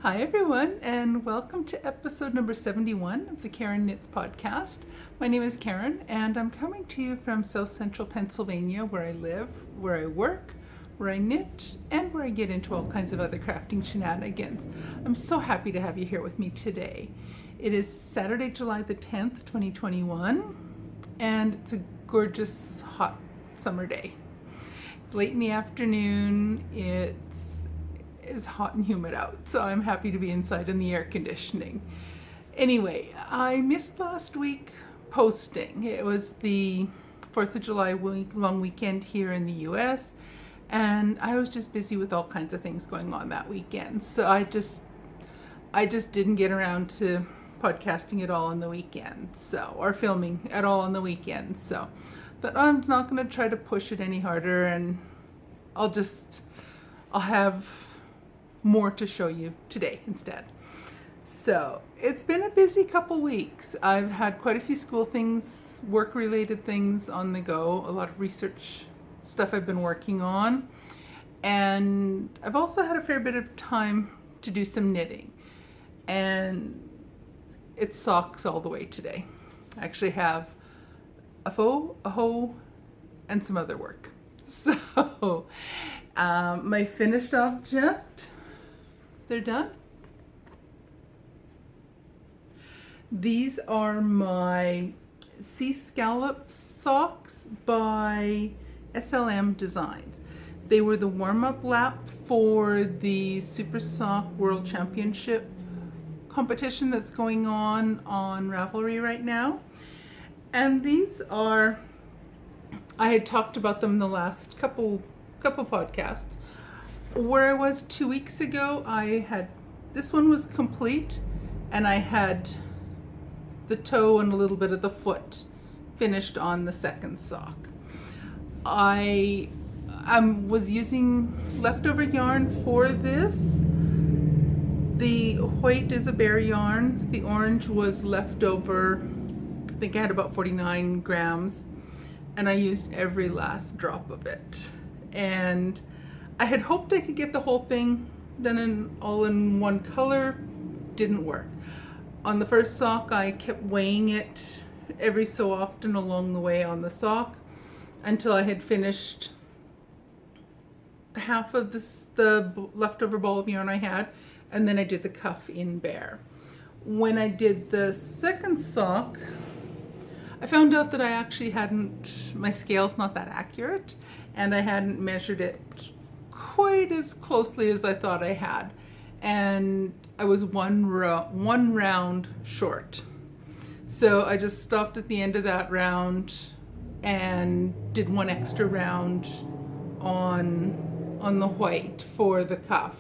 Hi everyone, and welcome to episode number 71 of the Karen Knits podcast. My name is Karen, and I'm coming to you from South Central Pennsylvania, where I live, where I work, where I knit, and where I get into all kinds of other crafting shenanigans. I'm so happy to have you here with me today. It is Saturday, July the 10th, 2021, and it's a gorgeous, hot summer day. It's late in the afternoon. It's hot and humid out, so I'm happy to be inside in the air conditioning. Anyway, I missed last week posting. It was the 4th of July long weekend here in the US, and I was just busy with all kinds of things going on that weekend. So I just didn't get around to podcasting at all on the weekend, or filming at all on the weekend. So but I'm not going to try to push it any harder, and I'll have more to show you today instead. So it's been a busy couple weeks. I've had quite a few school things, work related things on the go, a lot of research stuff I've been working on, and I've also had a fair bit of time to do some knitting, and it's socks all the way today. I actually have a hoe, and some other work. So my finished object, they're done. These are my Scallop Socks by SLM Designs. They were the warm-up lap for the Super Sock World Championship competition that's going on Ravelry right now. And these are, I had talked about them the last couple podcasts. Where I was 2 weeks ago, this one was complete, and I had the toe and a little bit of the foot finished on the second sock. I was using leftover yarn for this. The white is a bare yarn. The orange was leftover. I think I had about 49 grams, and I used every last drop of it. And I had hoped I could get the whole thing done all in one color. Didn't work. On the first sock, I kept weighing it every so often along the way on the sock until I had finished half of the leftover ball of yarn I had, and then I did the cuff in bare. When I did the second sock, I found out that I actually my scale's not that accurate, and I hadn't measured it quite as closely as I thought I had. And I was one round short. So I just stopped at the end of that round and did one extra round on the white for the cuff.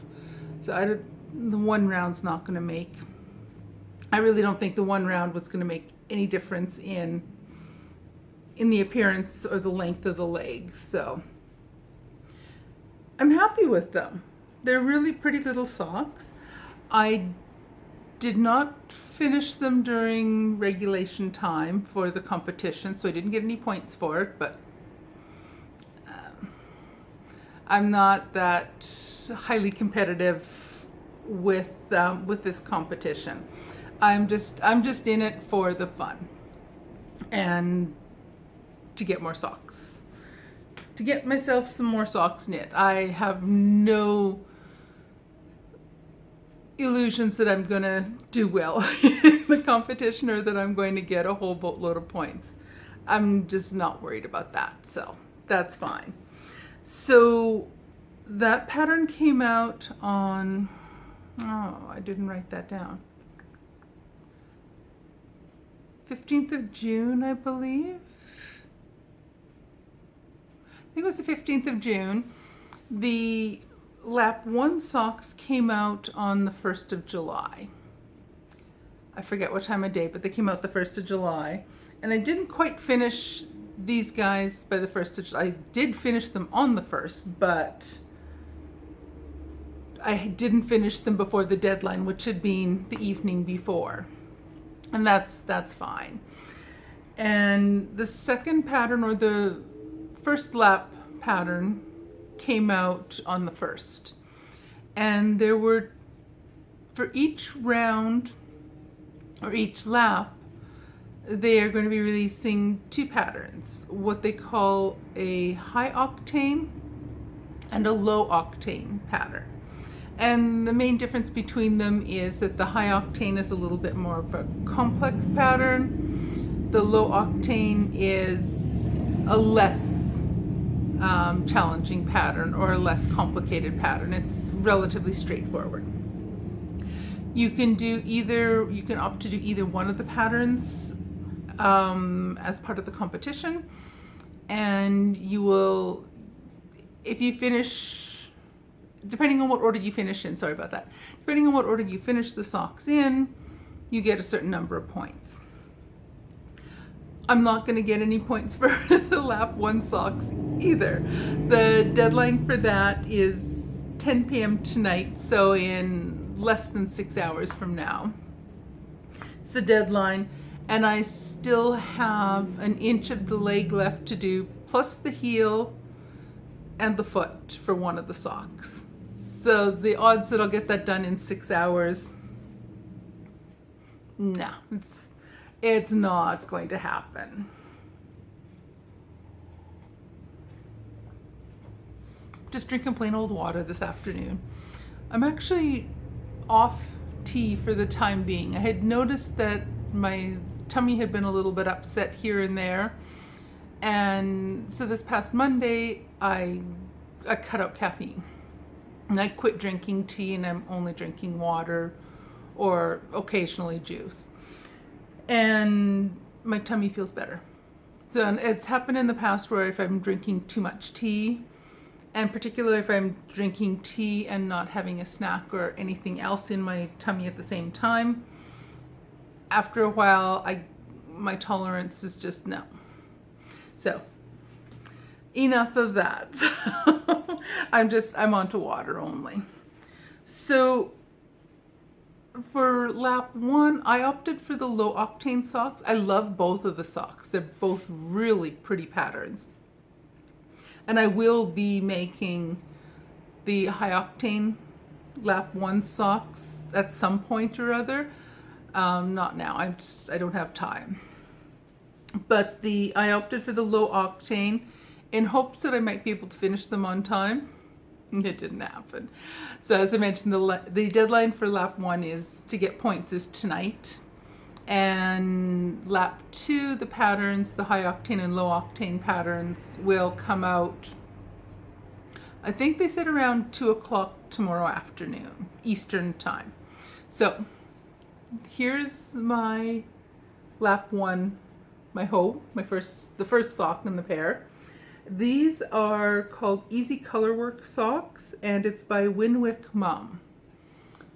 So the one round's not going to make, I really don't think the one round was going to make any difference in the appearance or the length of the legs. So I'm happy with them. They're really pretty little socks. I did not finish them during regulation time for the competition, so I didn't get any points for it, but I'm not that highly competitive with this competition. I'm just in it for the fun and to get more socks, to get myself some more socks knit. I have no illusions that I'm gonna do well in the competition or that I'm going to get a whole boatload of points. I'm just not worried about that, so that's fine. So that pattern came out on, I didn't write that down, 15th of June, I believe. I think it was the 15th of June. The lap 1 socks came out on the 1st of July. I forget what time of day, but they came out the 1st of July. And I didn't quite finish these guys by the 1st of July. I did finish them on the 1st, but I didn't finish them before the deadline, which had been the evening before. And that's fine. And the second pattern, or the first lap pattern, came out on the 1st. And there were for each round or each lap, they are going to be releasing 2 patterns, what they call a high octane and a low octane pattern. And the main difference between them is that the high octane is a little bit more of a complex pattern. The low octane is a less challenging pattern or a less complicated pattern. It's relatively straightforward. You can opt to do either one of the patterns as part of the competition, and you will, if you finish, depending on what order you finish in, depending on what order you finish the socks in, you get a certain number of points. I'm not going to get any points for the lap 1 socks either. The deadline for that is 10 p.m. tonight, so in less than 6 hours from now. It's the deadline, and I still have an inch of the leg left to do, plus the heel and the foot for one of the socks. So the odds that I'll get that done in 6 hours, no, it's not going to happen. Just drinking plain old water this afternoon. I'm actually off tea for the time being. I had noticed that my tummy had been a little bit upset here and there, and so this past Monday I cut out caffeine and I quit drinking tea, and I'm only drinking water or occasionally juice, and my tummy feels better. So it's happened in the past where if I'm drinking too much tea, and particularly if I'm drinking tea and not having a snack or anything else in my tummy at the same time, after a while my tolerance is just no. So enough of that. I'm on to water only. So for lap 1, I opted for the low octane socks. I love both of the socks. They're both really pretty patterns. And I will be making the high octane lap 1 socks at some point or other. Not now, I don't have time. But I opted for the low octane in hopes that I might be able to finish them on time. It didn't happen. So as I mentioned, the deadline for lap 1 is to get points is tonight. And lap 2, the patterns, the high octane and low octane patterns will come out, I think they said around 2 o'clock tomorrow afternoon, Eastern time. So here's my lap 1, the first sock in the pair. These are called Easy Colorwork socks, and it's by Winwick Mum.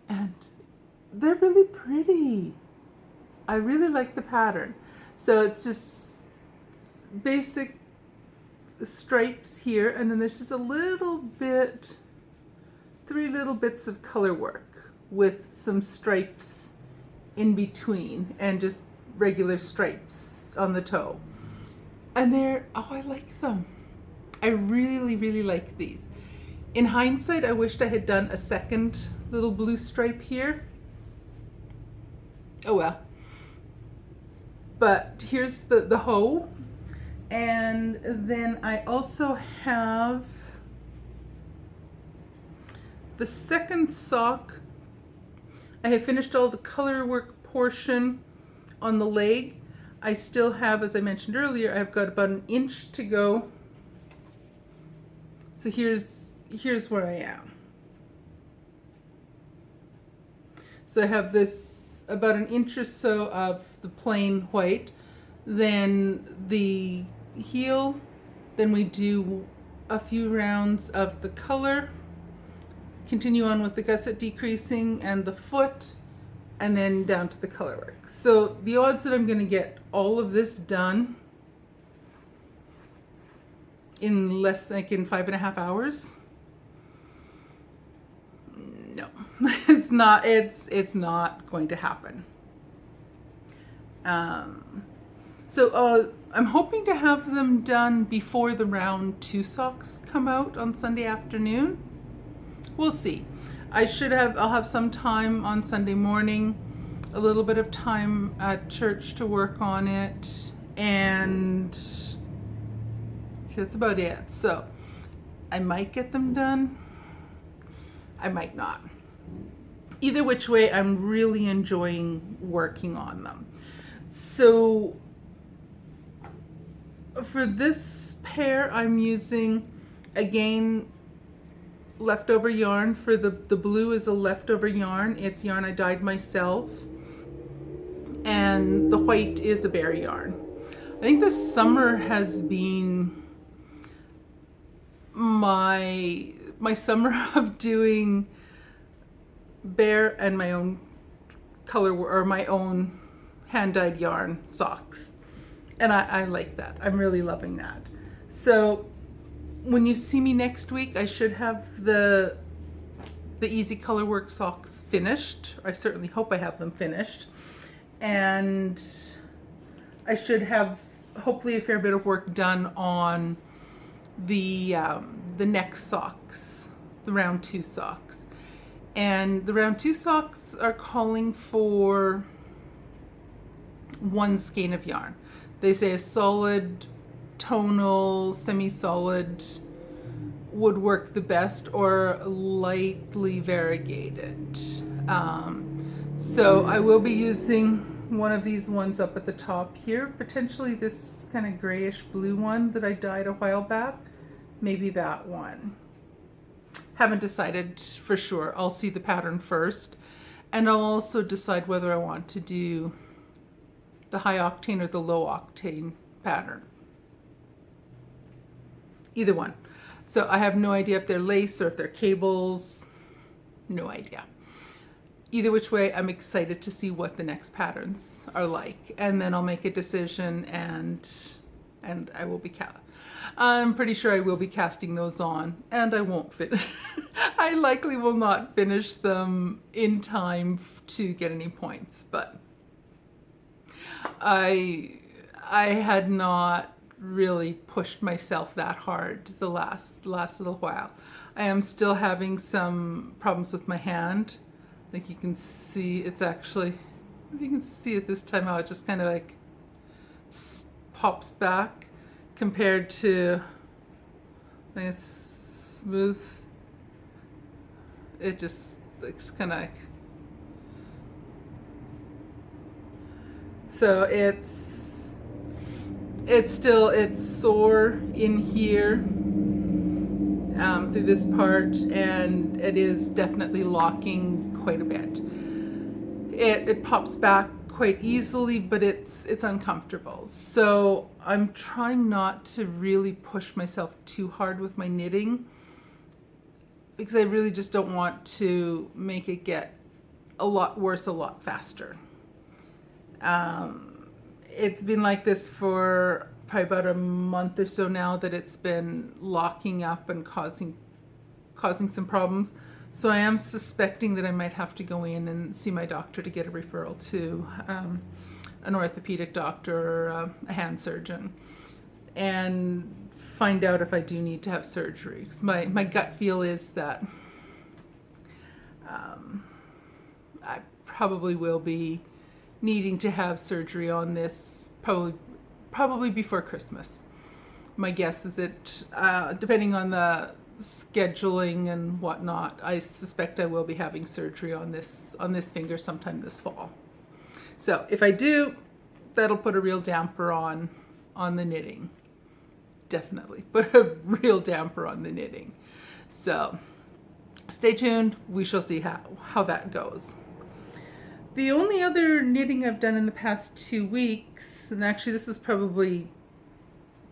And they're really pretty. I really like the pattern. So it's just basic stripes here, and then there's just a little bit, 3 little bits of color work with some stripes in between and just regular stripes on the toe. And I like them. I really, really like these. In hindsight, I wished I had done a second little blue stripe here. Oh well. But here's the hoe. And then I also have the second sock. I have finished all the color work portion on the leg. I still have, as I mentioned earlier, I've got about an inch to go. So here's where I am. So I have this about an inch or so of the plain white, then the heel, then we do a few rounds of the color, continue on with the gusset decreasing and the foot, and then down to the color work. So the odds that I'm going to get all of this done in less than in 5.5 hours, no, it's not going to happen. So I'm hoping to have them done before the round 2 socks come out on Sunday afternoon. We'll see. I'll have some time on Sunday morning, a little bit of time at church to work on it, and that's about it. So I might get them done, I might not. Either which way, I'm really enjoying working on them. So for this pair, I'm using, again, leftover yarn. For the blue is a leftover yarn. It's yarn I dyed myself. And the white is a bare yarn. I think this summer has been my summer of doing bare and my own color, or my own hand-dyed yarn socks. And I like that. I'm really loving that. So when you see me next week, I should have the Easy Colorwork socks finished. I certainly hope I have them finished. And I should have hopefully a fair bit of work done on the next socks, the round 2 socks. And the round 2 socks are calling for 1 skein of yarn. They say a solid, tonal, semi-solid would work the best, or lightly variegated. So I will be using one of these ones up at the top here, potentially this kind of grayish blue one that I dyed a while back, maybe that one. Haven't decided for sure. I'll see the pattern first, and I'll also decide whether I want to do the high octane or the low octane pattern. Either one. So I have no idea if they're lace or if they're cables. No idea. Either which way, I'm excited to see what the next patterns are like, and then I'll make a decision, and I will be I'm pretty sure I will be casting those on, and I won't finish. I likely will not finish them in time to get any points, but I had not really pushed myself that hard the last little while. I am still having some problems with my hand. Like you can see, it's actually, if you can see it this time how it just kind of like pops back compared to like smooth. It just looks kind of like, so it's sore in here through this part, and it is definitely locking quite a bit. It pops back quite easily, but it's uncomfortable. So I'm trying not to really push myself too hard with my knitting, because I really just don't want to make it get a lot worse a lot faster. It's been like this for probably about a month or so now, that it's been locking up and causing some problems. So I am suspecting that I might have to go in and see my doctor to get a referral to an orthopedic doctor or a hand surgeon, and find out if I do need to have surgery. My gut feel is that I probably will be needing to have surgery on this probably before Christmas. My guess is that depending on the scheduling and whatnot, I suspect I will be having surgery on this finger sometime this fall. So if I do, that'll put a real damper on the knitting. Definitely put a real damper on the knitting. So stay tuned. We shall see how that goes. The only other knitting I've done in the past 2 weeks, and actually this is probably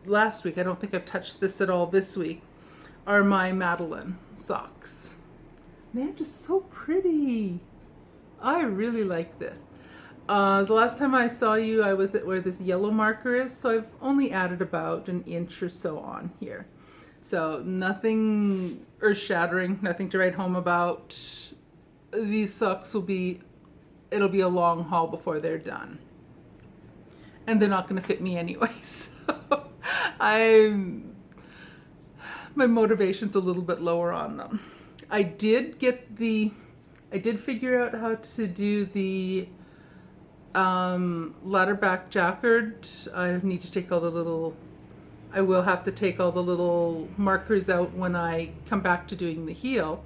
last week, I don't think I've touched this at all this week, are my Madeline socks. They're just so pretty. I really like this. The last time I saw you, I was at where this yellow marker is, so I've only added about an inch or so on here. So nothing earth-shattering, nothing to write home about. These socks it'll be a long haul before they're done. And they're not going to fit me anyway, so my motivation's a little bit lower on them. I did figure out how to do the ladder back jacquard. I will have to take all the little markers out when I come back to doing the heel.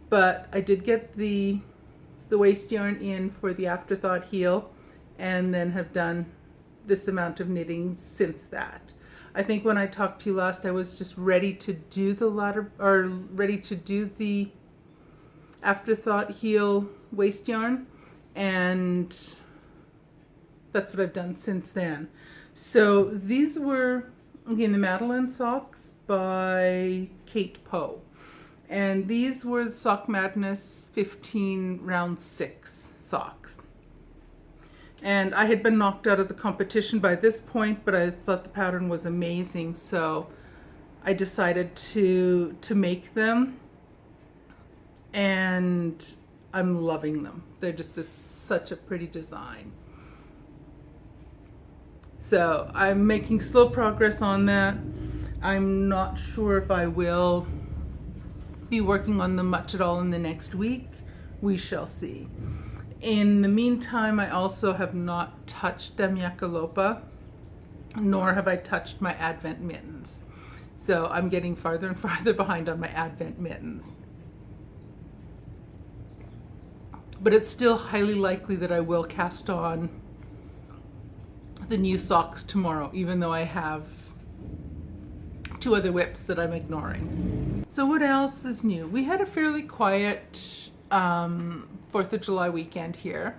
But I did get the waste yarn in for the afterthought heel, and then have done this amount of knitting since that. I think when I talked to you last, I was just ready to do the afterthought heel waste yarn, and that's what I've done since then. So these were, again, the Madeline Socks by Kate Poe. And these were the Sock Madness 15 Round 6 socks. And I had been knocked out of the competition by this point, but I thought the pattern was amazing, so I decided to make them, and I'm loving them. It's such a pretty design. So I'm making slow progress on that. I'm not sure if I will be working on them much at all in the next week. We shall see. In the meantime, I also have not touched Demyakalopa, nor have I touched my Advent mittens. So I'm getting farther and farther behind on my Advent mittens. But it's still highly likely that I will cast on the new socks tomorrow, even though I have 2 other whips that I'm ignoring. So what else is new? We had a fairly quiet 4th of July weekend here.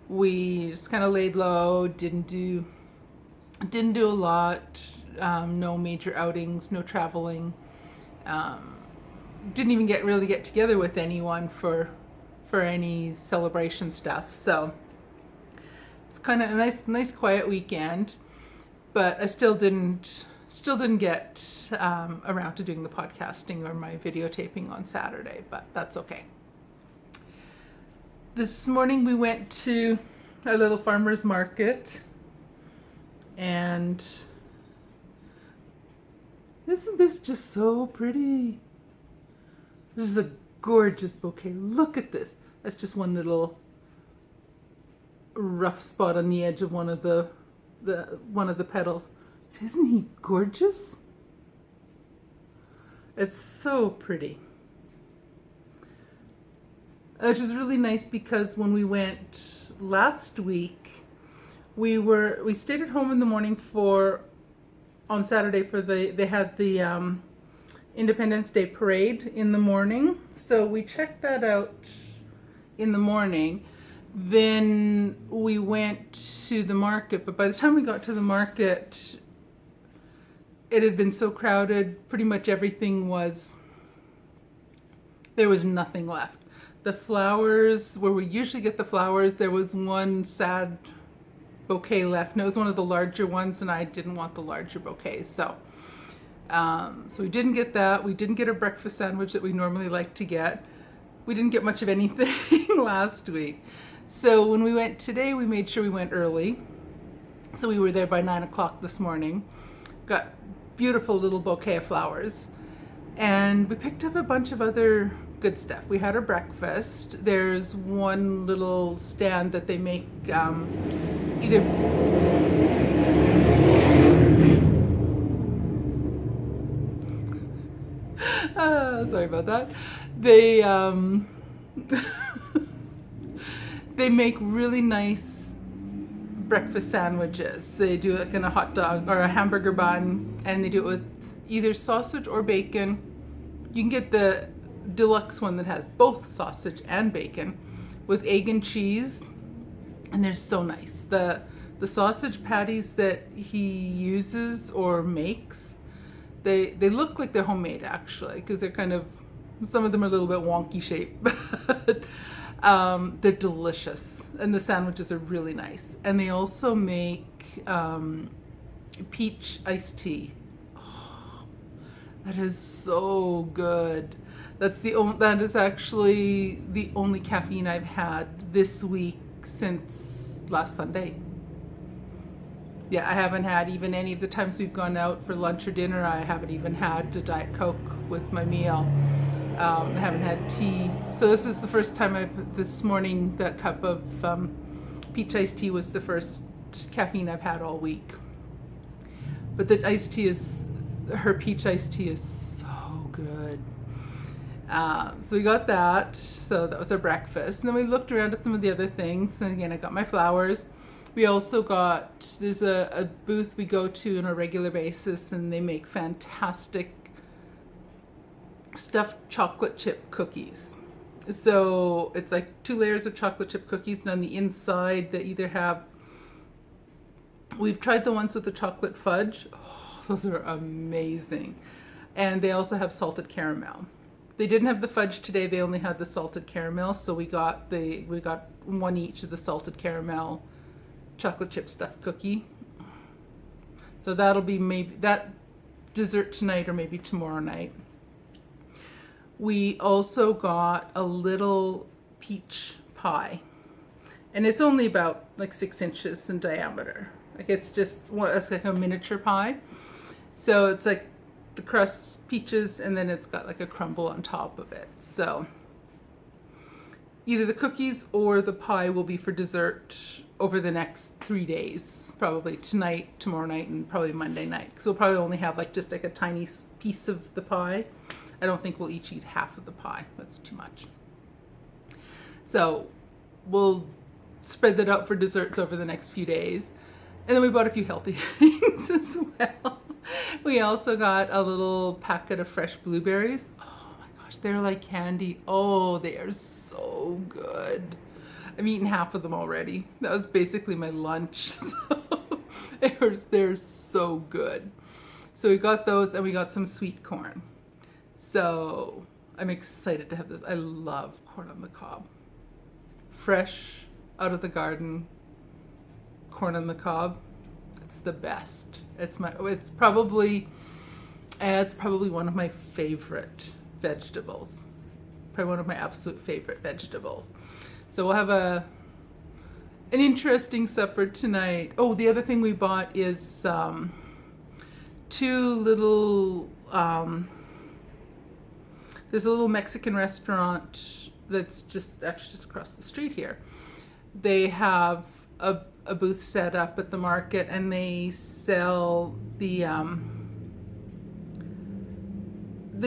We just kind of laid low, didn't do a lot, no major outings, no traveling. Didn't even really get together with anyone for any celebration stuff. So it's kind of a nice quiet weekend, but I still didn't get around to doing the podcasting or my videotaping on Saturday, but that's okay. This morning we went to our little farmer's market, and isn't this just so pretty? This is a gorgeous bouquet. Look at this. That's just one little rough spot on the edge of one of the petals. Isn't he gorgeous? It's so pretty. Which is really nice because when we went last week, we stayed at home in the morning on Saturday they had the Independence Day parade in the morning. So we checked that out in the morning. Then we went to the market, but by the time we got to the market, it had been so crowded, pretty much everything there was nothing left. The flowers, where we usually get the flowers, there was one sad bouquet left, and it was one of the larger ones, and I didn't want the larger bouquets, so we didn't get that. We didn't get a breakfast sandwich that we normally like to get. We didn't get much of anything last week. So when we went today, we made sure we went early. So we were there by 9 o'clock this morning. Got beautiful little bouquet of flowers. And we picked up a bunch of other good stuff. We had our breakfast. There's one little stand that they make either... sorry about that. They they make really nice breakfast sandwiches. They do it in a hot dog or a hamburger bun, and they do it with either sausage or bacon. You can get the deluxe one that has both sausage and bacon with egg and cheese, and they're so nice. The sausage patties that he uses or makes, they look like they're homemade actually, because they're kind of, some of them are a little bit wonky shaped, but they're delicious, and the sandwiches are really nice. And they also make peach iced tea. Oh, that is so good. That is actually the only caffeine I've had this week since last Sunday. Yeah, I haven't had, even any of the times we've gone out for lunch or dinner, I haven't even had a Diet Coke with my meal. I haven't had tea. So this is the first time this morning, that cup of peach iced tea was the first caffeine I've had all week. But the iced tea her peach iced tea is so good. So we got that. So that was our breakfast. And then we looked around at some of the other things. And again, I got my flowers. We also there's a booth we go to on a regular basis, and they make fantastic stuffed chocolate chip cookies. So it's like 2 layers of chocolate chip cookies, and on the inside they either have, we've tried the ones with the chocolate fudge. Oh, those are amazing. And they also have salted caramel. They didn't have the fudge today, they only had the salted caramel, so we got one each of the salted caramel chocolate chip stuffed cookie. So that'll be maybe that dessert tonight or maybe tomorrow night. We also got a little peach pie, and it's only about like 6 inches in diameter. Like it's like a miniature pie. So it's like the crust peaches, and then it's got like a crumble on top of it. So either the cookies or the pie will be for dessert over the next 3 days, probably tonight, tomorrow night, and probably Monday night. Because we'll probably only have just like a tiny piece of the pie. I don't think we'll each eat half of the pie. That's too much. So we'll spread that out for desserts over the next few days. And then we bought a few healthy things as well. We also got a little packet of fresh blueberries. Oh my gosh, they're like candy. Oh, they are so good. I've eaten half of them already. That was basically my lunch. They're so good. So we got those, and we got some sweet corn. So I'm excited to have this. I love corn on the cob. Fresh out of the garden, corn on the cob. It's the best. It's probably one of my favorite vegetables. Probably one of my absolute favorite vegetables. So we'll have an interesting supper tonight. Oh, the other thing we bought is 2 little, there's a little Mexican restaurant that's just across the street here. They have a booth set up at the market, and they sell they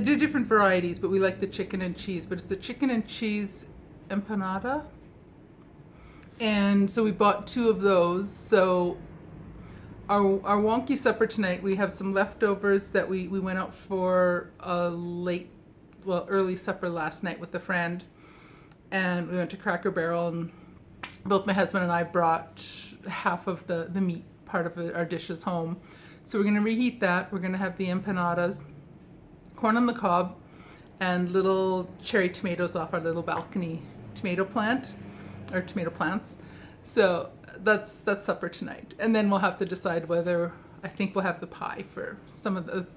do different varieties, but we like the chicken and cheese, but it's the chicken and cheese empanada. And so we bought 2 of those. So our wonky supper tonight, we have some leftovers that we went out for a early supper last night with a friend, and we went to Cracker Barrel, and both my husband and I brought half of the meat part of our dishes home. So we're going to reheat that. We're going to have the empanadas, corn on the cob, and little cherry tomatoes off our little balcony tomato plants. So that's supper tonight. And then we'll have to decide whether, I think we'll have the pie for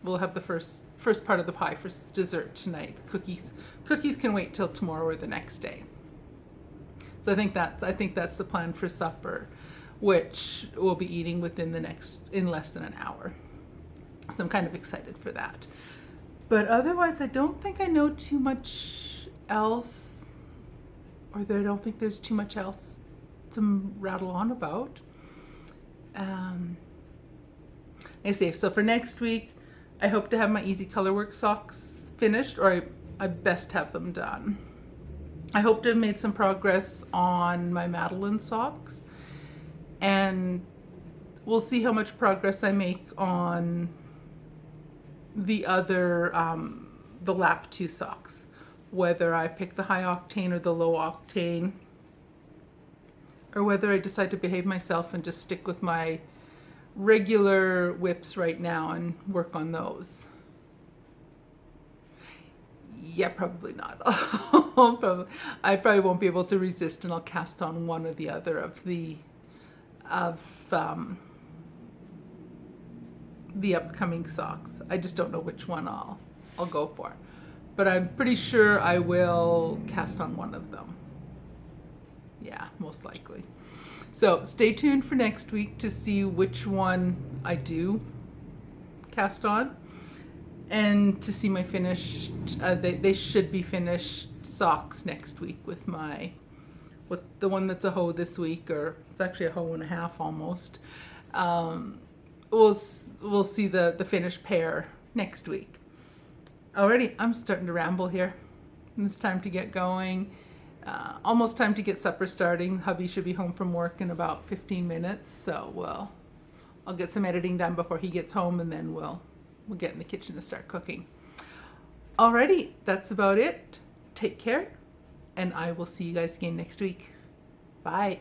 we'll have the first part of the pie for dessert tonight. Cookies can wait till tomorrow or the next day. So I think that's the plan for supper, which we'll be eating in less than an hour. So I'm kind of excited for that. But otherwise, I don't think I know too much else, or I don't think there's too much else to rattle on about. So for next week, I hope to have my Easy Colorwork socks finished, or I best have them done. I hope to have made some progress on my Madeline Socks, and we'll see how much progress I make on the other, the lap 2 socks, whether I pick the high octane or the low octane, or whether I decide to behave myself and just stick with my regular whips right now and work on those. Yeah, probably not. I probably won't be able to resist, and I'll cast on one or the other of the upcoming socks. I just don't know which one I'll go for, but I'm pretty sure I will cast on one of them. Yeah, most likely. So stay tuned for next week to see which one I do cast on. and to see my finished, they should be finished socks next week with the one that's a hoe this week, or it's actually a hoe and a half almost. We'll see the finished pair next week. Already, I'm starting to ramble here. It's time to get going. Almost time to get supper starting. Hubby should be home from work in about 15 minutes, so I'll get some editing done before he gets home, and then we'll get in the kitchen to start cooking. Alrighty, that's about it. Take care, and I will see you guys again next week. Bye.